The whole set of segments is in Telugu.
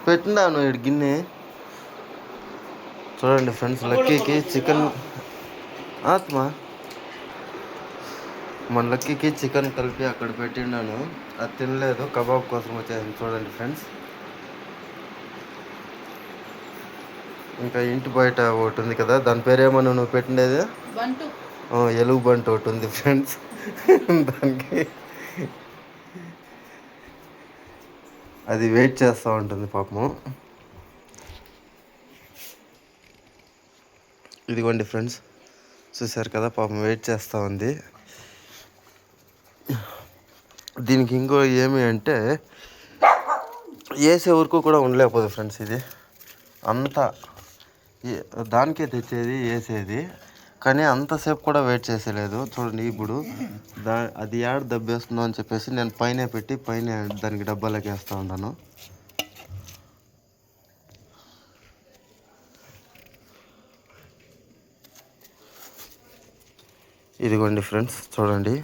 పెట్టినాను ఇటు గిన్నె. చూడండి ఫ్రెండ్స్, లక్కీకి చికెన్ ఆత్మ మన లక్కీకి చికెన్ కలిపి అక్కడ పెట్టినాను. అది తినలేదు, కబాబ్ కోసం వచ్చేసింది. చూడండి ఫ్రెండ్స్, ఇంకా ఇంటి బయట ఒకటి ఉంది కదా, దాని పేరేమన్నా నువ్వు పెట్టిండేది? ఎలుగు బంటి ఒకటి ఉంది ఫ్రెండ్స్. దానికి అది వెయిట్ చేస్తూ ఉంటుంది పాపము. ఇదిగోండి ఫ్రెండ్స్, చూసారు కదా, పాపం వెయిట్ చేస్తూ ఉంది. దీనికి ఇంకో ఏమి అంటే వేసే వరకు కూడా ఉండలేకపోదు ఫ్రెండ్స్. ఇది అంతా దానికే తెచ్చేది వేసేది, కానీ అంతసేపు కూడా వెయిట్ చేసేలేదు. చూడండి ఇప్పుడు అది ఏడ దబ్బేస్తుందో అని చెప్పేసి నేను పైన పెట్టి పైన దానికి డబ్బాలోకి వేస్తూ ఉన్నాను. ఇదిగోండి ఫ్రెండ్స్, చూడండి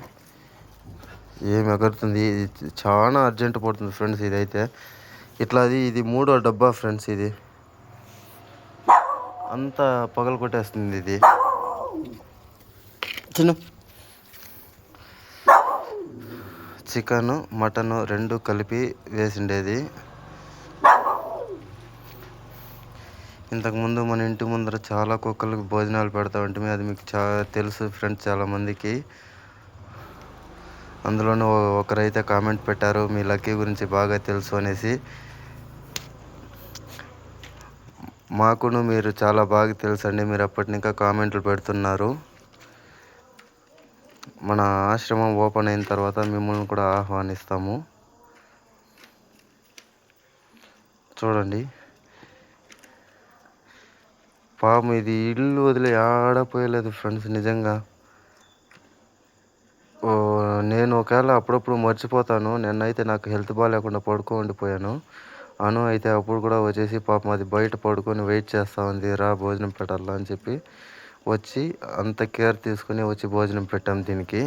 ఏమి ఎగురుతుంది. ఇది చాలా అర్జెంట్ పడుతుంది ఫ్రెండ్స్. ఇదైతే ఇట్లా ఇది 3వ డబ్బా ఫ్రెండ్స్. ఇది అంతా పగలు కొట్టేస్తుంది. ఇది చికెను మటను 2 కలిపి వేసిండేది. ఇంతకుముందు మన ఇంటి ముందర చాలా కుక్కలకి భోజనాలు పెడతా ఉంటుంది. అది మీకు తెలుసు ఫ్రెండ్స్ చాలామందికి. అందులోనూ ఒకరైతే కామెంట్ పెట్టారు, మీ లక్కీ గురించి బాగా తెలుసు అనేసి. మాకును మీరు చాలా బాగా తెలుసు అండి, మీరు అప్పటి ఇంకా కామెంట్లు పెడుతున్నారు. మన ఆశ్రమం ఓపెన్ అయిన తర్వాత మిమ్మల్ని కూడా ఆహ్వానిస్తాము. చూడండి పాపం, ఇది ఇల్లు వదిలి ఆడపోయలేదు ఫ్రెండ్స్. నిజంగా నేను ఒకవేళ అప్పుడప్పుడు మర్చిపోతాను. నిన్నైతే నాకు హెల్త్ బాగాలేకుండా ఉండిపోయాను. అను అయితే అప్పుడు కూడా వచ్చేసి పాపం అది బయట పడుకొని వెయిట్ చేస్తూ ఉంది, రా భోజనం పెట్టాలా అని చెప్పి వచ్చి అంత కేర్ తీసుకుని వచ్చి భోజనం పెట్టాం దీనికి.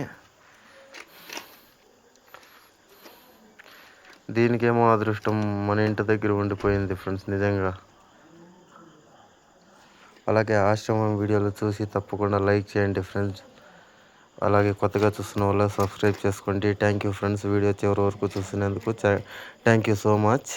దీనికేమో అదృష్టం మన ఇంటి దగ్గర ఉండిపోయింది ఫ్రెండ్స్ నిజంగా. అలాగే ఆశ్రమం వీడియోలు చూసి తప్పకుండా లైక్ చేయండి ఫ్రెండ్స్. అలాగే కొత్తగా చూస్తున్న వాళ్ళు సబ్స్క్రైబ్ చేసుకోండి. థ్యాంక్ యూ ఫ్రెండ్స్, వీడియో చివరి వరకు చూసినందుకు థ్యాంక్ యూ సో మచ్.